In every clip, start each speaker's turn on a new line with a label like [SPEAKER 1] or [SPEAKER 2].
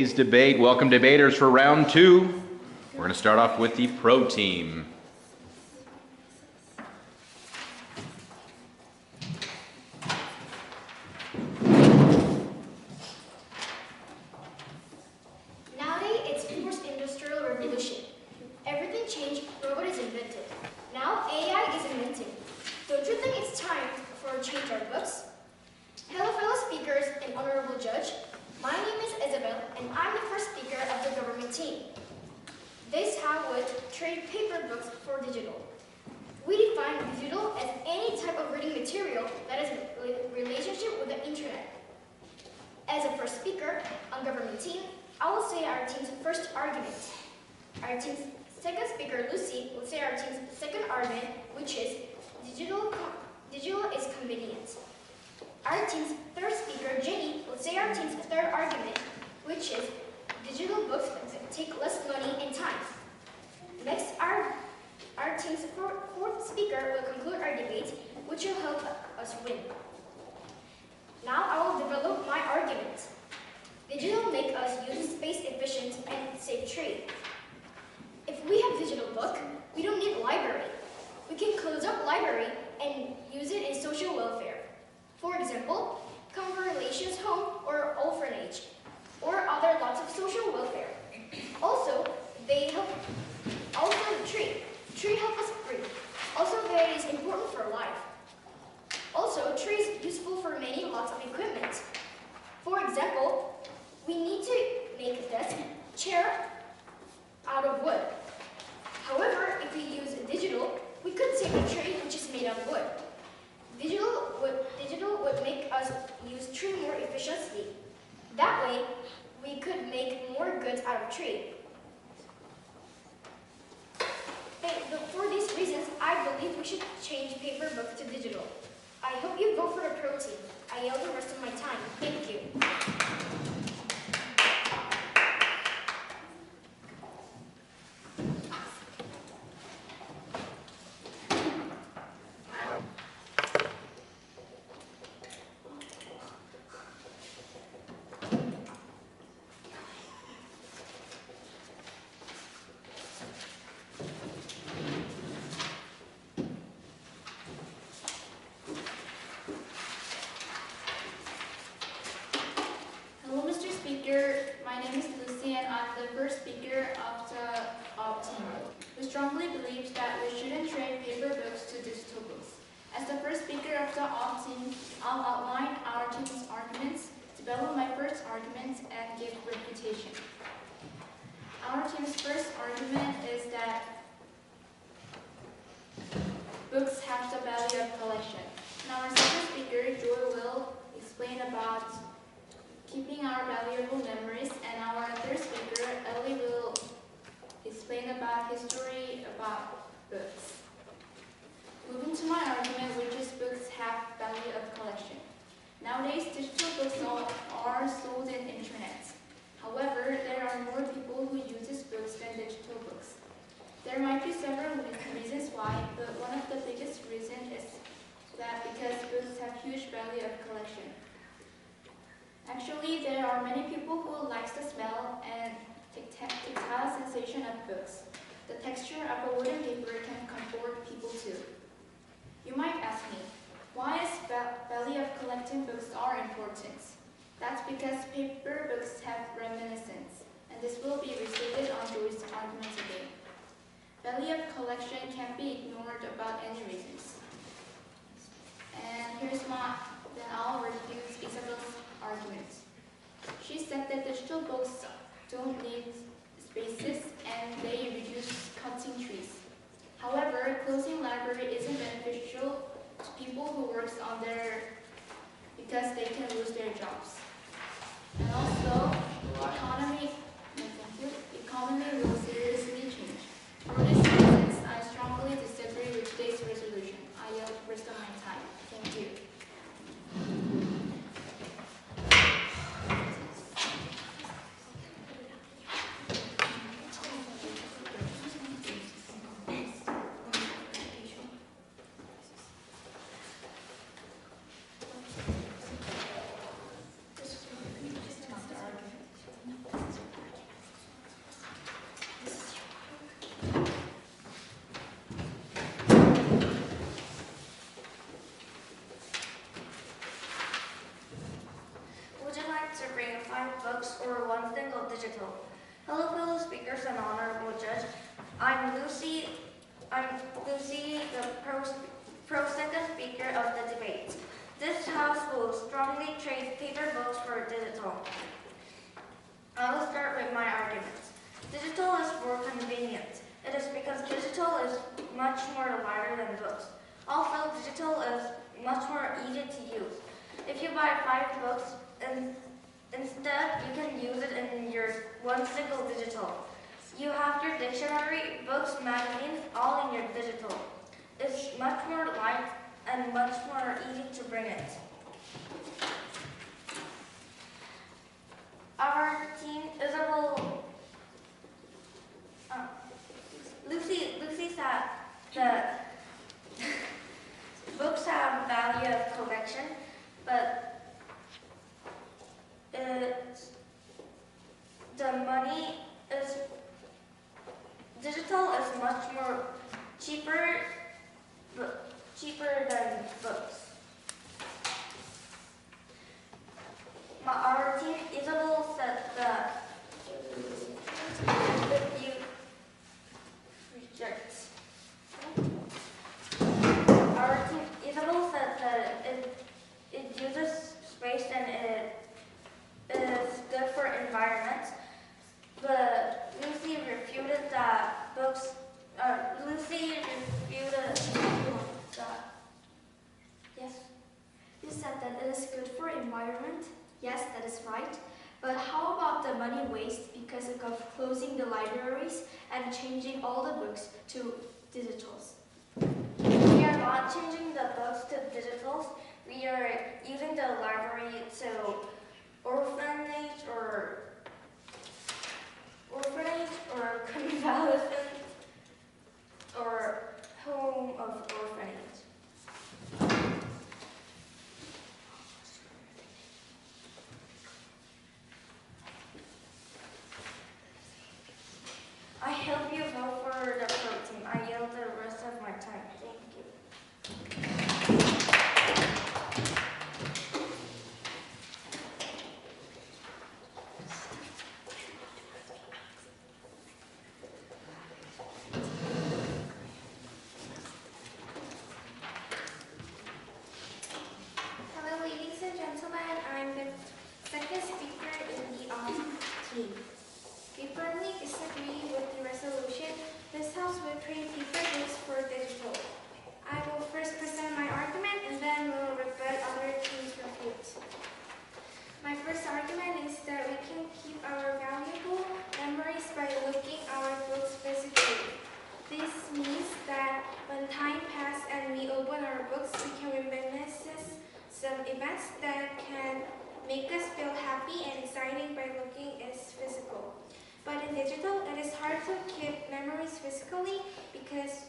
[SPEAKER 1] today's debate. Welcome debaters for round two. We're going to start off with the pro team.
[SPEAKER 2] Nowadays, it's the fourth industrial revolution. Everything changed, robot is invented. Now AI is invented. Don't you think it's time for a change our books? Hello fellow speakers and honorable judge. My name is Isabel and I'm the first speaker of the government team. This how would trade paper books for digital. We define digital as any type of reading material that is in relationship with the internet. As a first speaker on government team, I will say our team's first argument. Our team's second speaker, Lucy, will say our team's second argument, which is digital is convenient. Our team's third speaker, Jenny, will say our team's third argument, which is digital books take less money and time. Next, our team's fourth speaker will conclude our debate, which will help us win. Now I will develop my argument. Digital make us use space efficient and save tree. If we have digital book, we don't need library. We can close up library and use it in social welfare. For example, convalescence home or orphanage, or other lots of social welfare. Also, they help. Also, the tree. Tree help us breathe. Also, that is important for life. Also, tree is useful for many lots of equipment. For example, we need to make a desk, chair out of wood. However, if we use digital, we could take a tree which is made of wood. Digital would make us use tree more efficiently. That way, we could make more goods out of tree. For these reasons, I believe we should change paper book to digital. I hope you vote for the pro team. I yield the rest of my time. Thank you.
[SPEAKER 3] My name is Lucy and I'm the first speaker of the team. We strongly believe that we shouldn't trade paper books to digital books. As the first speaker of the team, I'll outline our team's arguments, develop my first argument, and give refutation. Our team's first argument is that books have the value of collection. And our second speaker, Joy, will explain about keeping our valuable memories, and our third speaker, Ellie, will explain about history about books. Moving to my argument, which is books have value of collection. Nowadays, digital books are sold in internet. However, there are more people who use books than digital books. There might be several reasons why, but one of the biggest reasons is that because books have huge value of collection. Actually, there are many people who like the smell and tactile sensation of books. The texture of a wooden paper can comfort people too. You might ask me, why is value of collecting books are important? That's because paper books have reminiscence, and this will be restated on Joy's argument today. Value of collection can't be ignored about any reasons. And then I'll refute Isabel's argument. She said that digital books don't need spaces and they reduce cutting trees. However, closing library isn't beneficial to people who work on there because they can lose their jobs. And also, economy will seriously change. For these reasons, I strongly disagree with today's resolution. I yield the rest of my time. Thank you.
[SPEAKER 4] or one single digital? Hello, fellow speakers and honorable judge. I'm Lucy, the pro second speaker of the debate. This House will strongly trade paper books for digital. I will start with my arguments. Digital is more convenient. It is because digital is much more lighter than books. Also, digital is much more easy to use. If you buy 5 books, instead you can use it in your one single digital. You have your dictionary, books, magazines, all in your digital. It's much more light and much more easy to bring it. Our team, Isabel, Lucy said that books have value of collection, but the money is digital is much more cheaper than books. Our team Isabel said that if you reject. Our team Isabel said that it uses space and it is good for environment, but Lucy refuted that books. Lucy refuted that.
[SPEAKER 2] Yes. You said that it is good for environment. Yes, that is right. But how about the money waste because of closing the libraries and changing all the books to digitals?
[SPEAKER 4] We are not changing the books to digitals. We are using the library to orphanage or convalescent or home of orphanage. I hope you vote for the pro team. I yield the rest of my time. Thank you.
[SPEAKER 5] Hello, ladies and gentlemen. I'm the second speaker in the team. We firmly disagree with the resolution. This House will trade paper books for digital. I will first present my argument and then will rebut other teams' refutes. My first argument is that we can keep our valuable memories by looking our books physically. This means that when time passes and we open our books, we can reminisce some events that can make us feel happy and exciting by looking as physical. But in digital, it is hard to keep memories physically because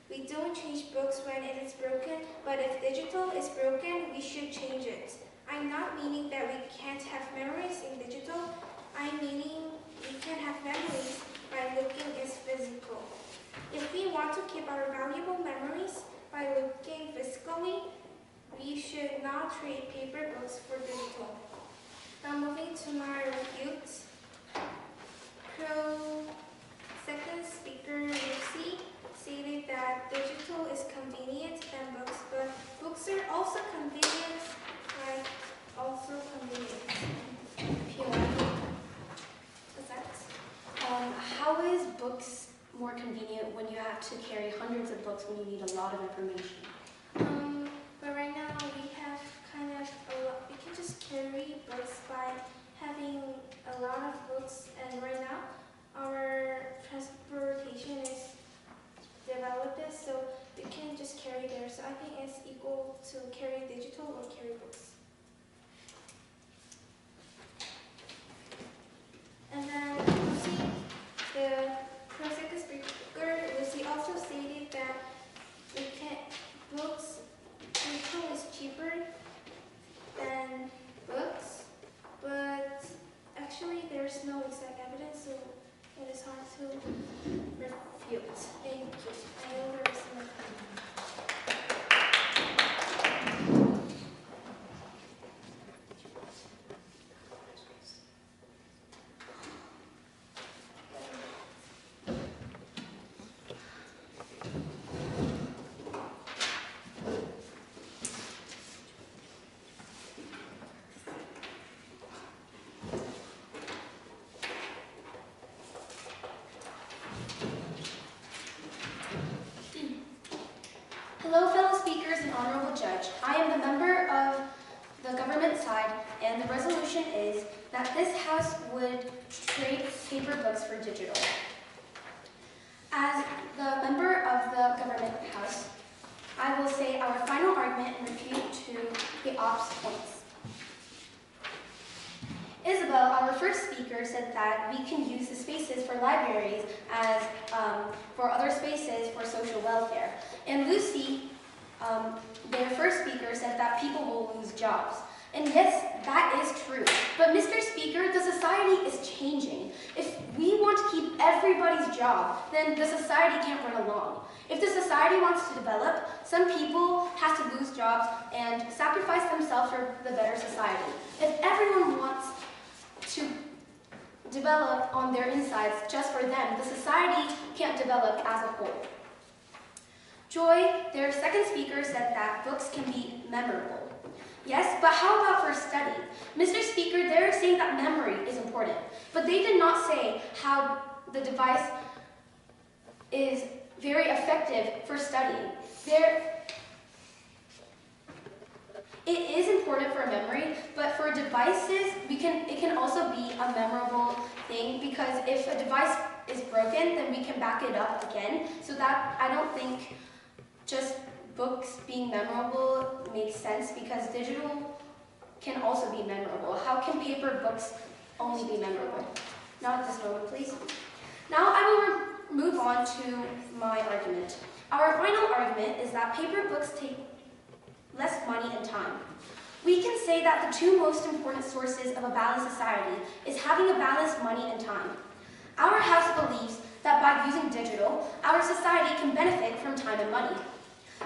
[SPEAKER 5] we don't change books when it is broken, but if digital is broken, we should change it. I'm not meaning that we can't have memories in digital. I'm meaning we can have memories by looking as physical. If we want to keep our valuable memories by looking physically, we should not trade paper books for digital. Now moving to my refute. Second speaker Lucy stated that digital is convenient than books, but books are also convenient, like also convenient. What's that?
[SPEAKER 6] How is books more convenient when you have to carry hundreds of books when you need a lot of information?
[SPEAKER 5] But right now we have kind of a lot. We can just carry books by having a lot of books, and right now our transportation is developed, so we can just carry there. So I think it's equal to carry digital or carry books. And then Lucy, the second speaker, Lucy also stated that we can books digital is cheaper than books, but actually there's no exact evidence, so it is hard to refute. Thank you. I know the rest of my time.
[SPEAKER 6] Honorable Judge, I am the member of the government side, and the resolution is that this House would trade paper books for digital. As the member of the government House, I will say our final argument and refute to the ops points. Isabel, our first speaker, said that we can use the spaces for libraries as for other spaces for social welfare. And Lucy, their first speaker, said that people will lose jobs. And yes, that is true. But Mr. Speaker, the society is changing. If we want to keep everybody's job, then the society can't run along. If the society wants to develop, some people have to lose jobs and sacrifice themselves for the better society. If everyone wants to develop on their insides just for them, the society can't develop as a whole. Joy, their second speaker, said that books can be memorable. Yes, but how about for study? Mr. Speaker, they're saying that memory is important, but they did not say how the device is very effective for studying. It is important for memory, but for devices, it can also be a memorable thing, because if a device is broken, then we can back it up again. So that, I don't think just books being memorable makes sense, because digital can also be memorable. How can paper books only be memorable? Not at this moment, please. Now I will move on to my argument. Our final argument is that paper books take less money and time. We can say that the two most important sources of a balanced society is having a balanced money and time. Our house believes that by using digital, our society can benefit from time and money.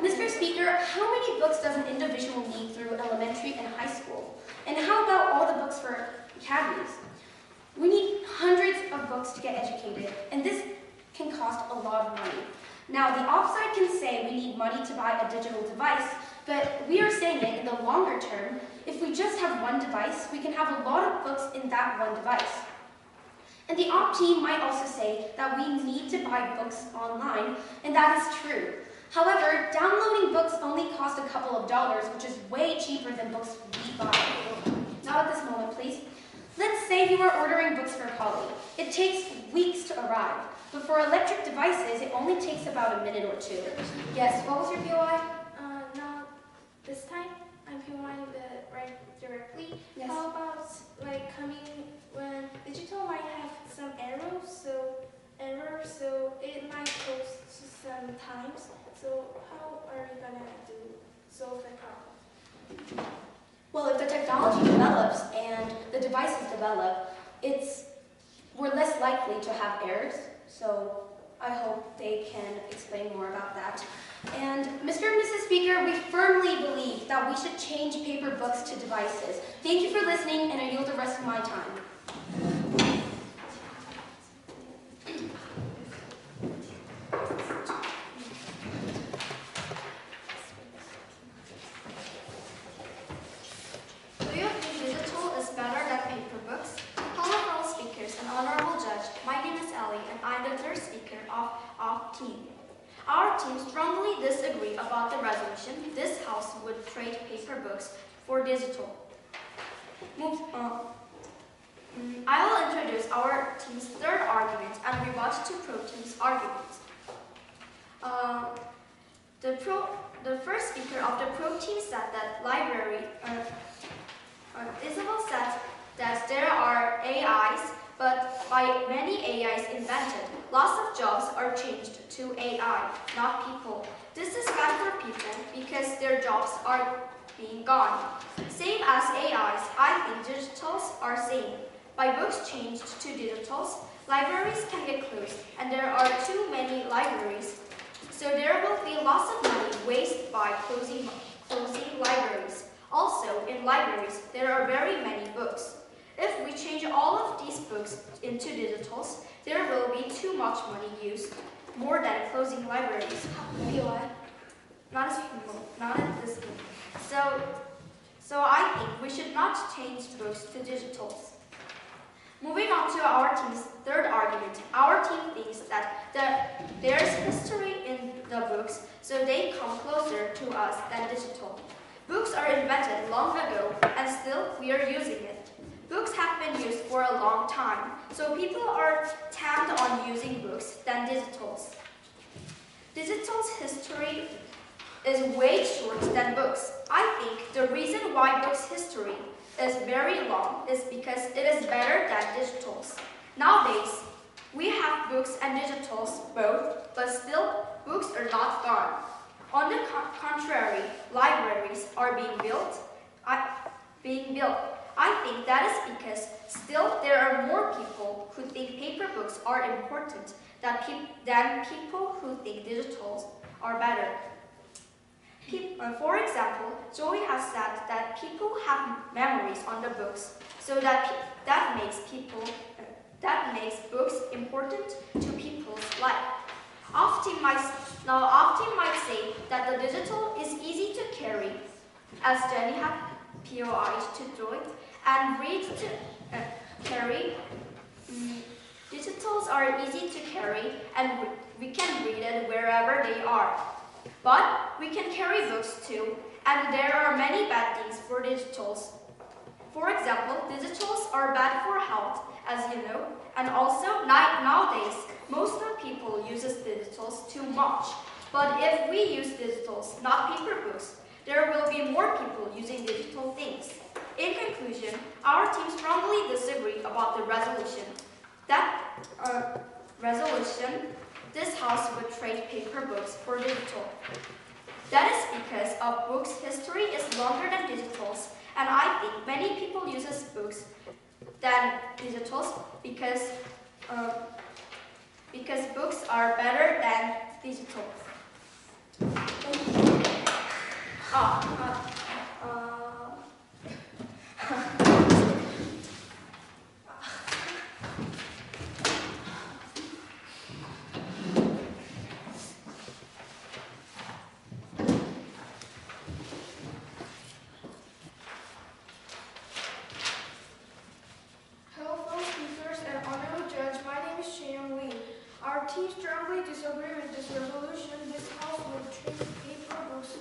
[SPEAKER 6] Mr. Speaker, how many books does an individual need through elementary and high school? And how about all the books for academies? We need hundreds of books to get educated, and this can cost a lot of money. Now, the offside can say we need money to buy a digital device, but we are saying it in the longer term. If we just have one device, we can have a lot of books in that one device. And the op team might also say that we need to buy books online, and that is true. However, downloading books only cost a couple of dollars, which is way cheaper than books we buy. Not at this moment, please. Let's say you are ordering books for college. It takes weeks to arrive, but for electric devices, it only takes about a minute or two. Yes, what was your POI?
[SPEAKER 5] Now, this time, I'm POIing right directly.
[SPEAKER 6] Yes.
[SPEAKER 5] How about, like, coming when digital might have some errors, so it might cost some times. So how are you gonna solve the problem?
[SPEAKER 6] Well, if the technology develops and the devices develop, we're less likely to have errors. So I hope they can explain more about that. And Mr. and Mrs. Speaker, we firmly believe that we should change paper books to devices. Thank you for listening, and I yield the rest of my time.
[SPEAKER 2] Do you think digital is better than paper books? Hello, fellow speakers and honorable judge. My name is Ellie, and I'm the third speaker of our team. Our team strongly disagree about the resolution. This House would trade paper books for digital. I will introduce our team's third argument and rebut to Pro Team's argument. The first speaker of the Pro Team said that Isabel said that there are AIs, but by many AIs invented, lots of jobs are changed to AI, not people. This is bad for people because their jobs are being gone. Same as AIs, I think digitals are same. By books changed to digitals, libraries can get closed, and there are too many libraries. So there will be lots of money wasted by closing libraries. Also, in libraries, there are very many books. If we change all of these books into digitals, there will be too much money used, more than closing libraries.
[SPEAKER 6] POI?
[SPEAKER 2] Not at this moment. So I think we should not change books to digitals. Moving on to our team's third argument, our team thinks that there's history in the books,
[SPEAKER 4] so they come closer to us than digital. Books are invented long ago, and still we are using it. Books have been used for a long time, so people are tamed on using books than digitals. Digital's history is way shorter than books. I think the reason why books' history is very long is because it is better than digitals. Nowadays, we have books and digitals both, but still, books are not gone. On the contrary, libraries are being built. I think that is because still there are more people who think paper books are important than people who think digitals are better. For example, Joey has said that people have memories on the books, so that makes books important to people's life. Often might say that the digital is easy to carry, as Jenny had POI to do it, and read to carry. Digitals are easy to carry, and we can read it wherever they are. But we can carry books too, and there are many bad things for digitals. For example, digitals are bad for health, as you know, and also nowadays, most of people uses digitals too much. But if we use digitals, not paper books, there will be more people using digital things. In conclusion, our team strongly disagree about the resolution. This house would trade paper books for digital. That is because a book's history is longer than digitals, and I think many people uses books than digitals because books are better than digitals.
[SPEAKER 2] Our team strongly disagree with this resolution. This house will trade paper books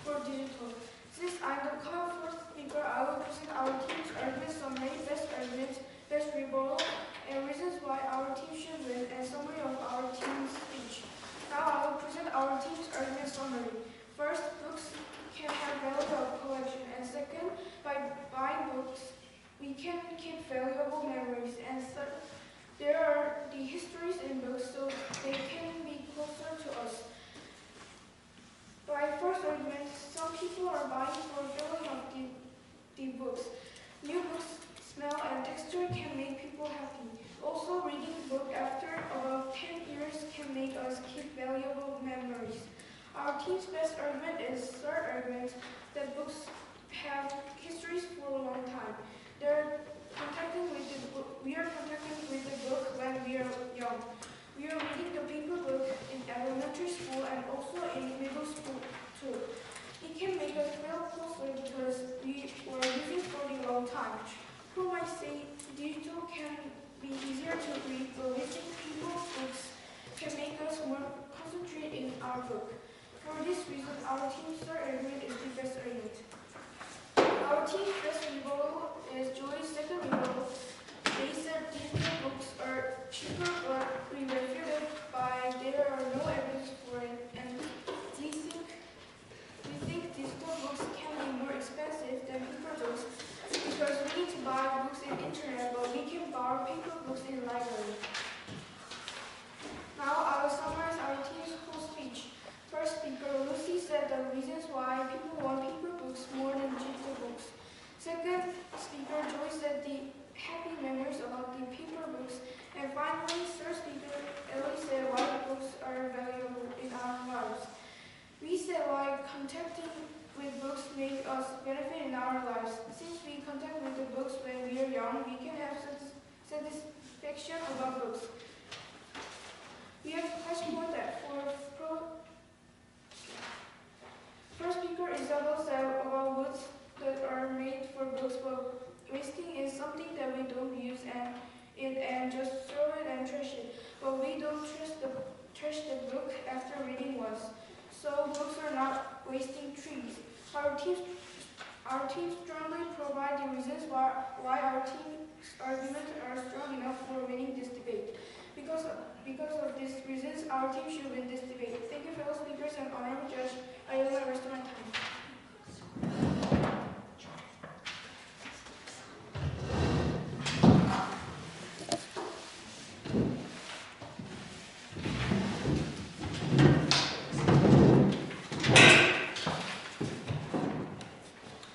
[SPEAKER 2] for digital. Since I'm the fourth speaker, I will present our team's argument summary, best argument, best rebuttal, and reasons why our team should win, and summary of our team's speech. Now I will present our team's argument summary. First, books can have value of collection, and second, by buying books, we can keep valuable memories, and third, there are the histories in books, so they can be closer to us. By first argument, some people are buying for feeling of the books. New books' smell and texture can make people happy. Also, reading a book after about 10 years can make us keep valuable memories. Our team's best argument is third argument, that books have histories for a long time. We are contacting with the book when we are young. We are reading the paper book in elementary school and also in middle school too. It can make us feel closer because we were using for a long time. Who might say digital can be easier to read, but reading paper books can make us more concentrated in our book. For this reason, our team's third argument is the best argument. Our team's best rebuttal is Joy's second rebuttal. They said digital books are cheaper, but we refuted by there are no evidence for it, and we think digital books can be more expensive than paper books because we need to buy books in internet, but we can borrow paper books in library. Now I will summarize our team's whole speech. First speaker, Lucy, said the reasons why people want paper books more than digital books. Second speaker, Joy, said the happy memories about the paper books. And finally, third speaker, Ellie, said why books are valuable in our lives. We said why contacting with books make us benefit in our lives. Since we contact with the books when we are young, we can have satisfaction about books. We have question more that First speaker, Isabel, said about woods that are made for books, but wasting is something that we don't use and just throw it and trash it. But we don't trash the book after reading once.
[SPEAKER 7] so books are not wasting trees. Our team strongly provide the reasons why our team's arguments are strong enough for winning this debate. Because of these reasons, our team should win this debate. Thank you, fellow speakers and honorable judge. I yield the rest of my time.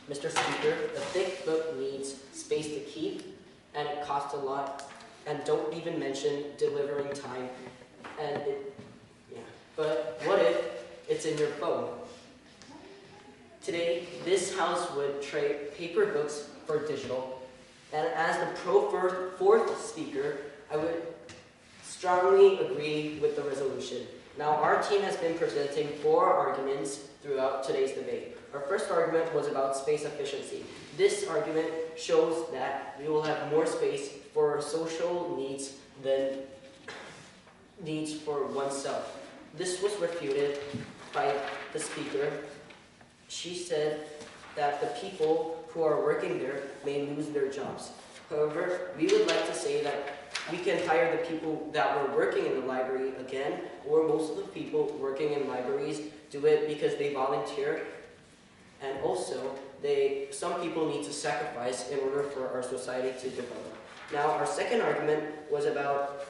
[SPEAKER 8] Mr. Speaker, a thick book needs space to keep, and it costs a lot, and don't even mention delivering time. But what if it's in your phone? Today, this House would trade paper books for digital, and as the fourth speaker, I would strongly agree with the resolution. Now, our team has been presenting 4 arguments throughout today's debate. Our first argument was about space efficiency. This argument shows that we will have more space for social needs than needs for oneself. This was refuted by the speaker. She said that the people who are working there may lose their jobs. However, we would like to say that we can hire the people that were working in the library again, or most of the people working in libraries do it because they volunteer. And also, some people need to sacrifice in order for our society to develop. Now, our second argument was about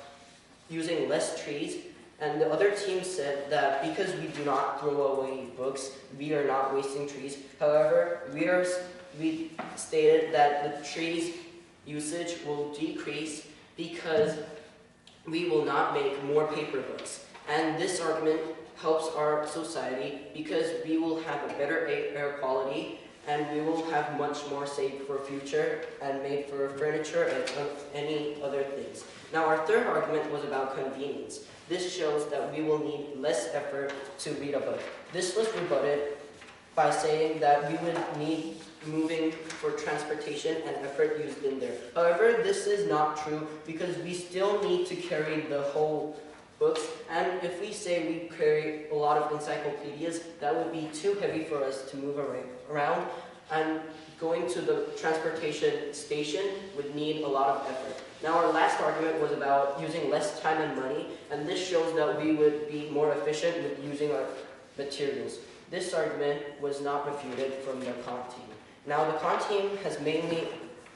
[SPEAKER 8] using less trees, and the other team said that because we do not throw away books, we are not wasting trees. However, we stated that the trees usage will decrease because we will not make more paper books. And this argument helps our society because we will have a better air quality and we will have much more saved for future and made for furniture and any other things. Now, our third argument was about convenience. This shows that we will need less effort to read a book. This was rebutted by saying that we would need moving for transportation and effort used in there. However, this is not true because we still need to carry the whole books, and if we say we carry a lot of encyclopedias, that would be too heavy for us to move around, and going to the transportation station would need a lot of effort. Now, our last argument was about using less time and money, and this shows that we would be more efficient with using our materials. This argument was not refuted from the Kant team. Now, the Kant team has mainly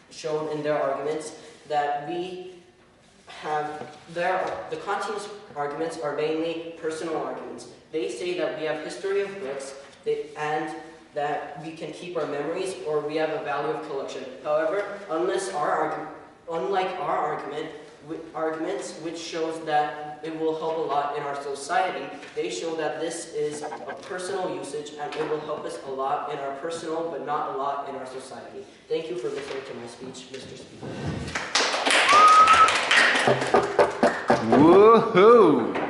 [SPEAKER 8] shown in their arguments that the Kant team's arguments are mainly personal arguments. They say that we have history of books and that we can keep our memories or we have a value of collection. However, unlike our arguments, which shows that it will help a lot in our society, they show that this is a personal usage and it will help us a lot in our personal but not a lot in our society. Thank you for listening to my speech, Mr. Speaker.
[SPEAKER 1] Woohoo!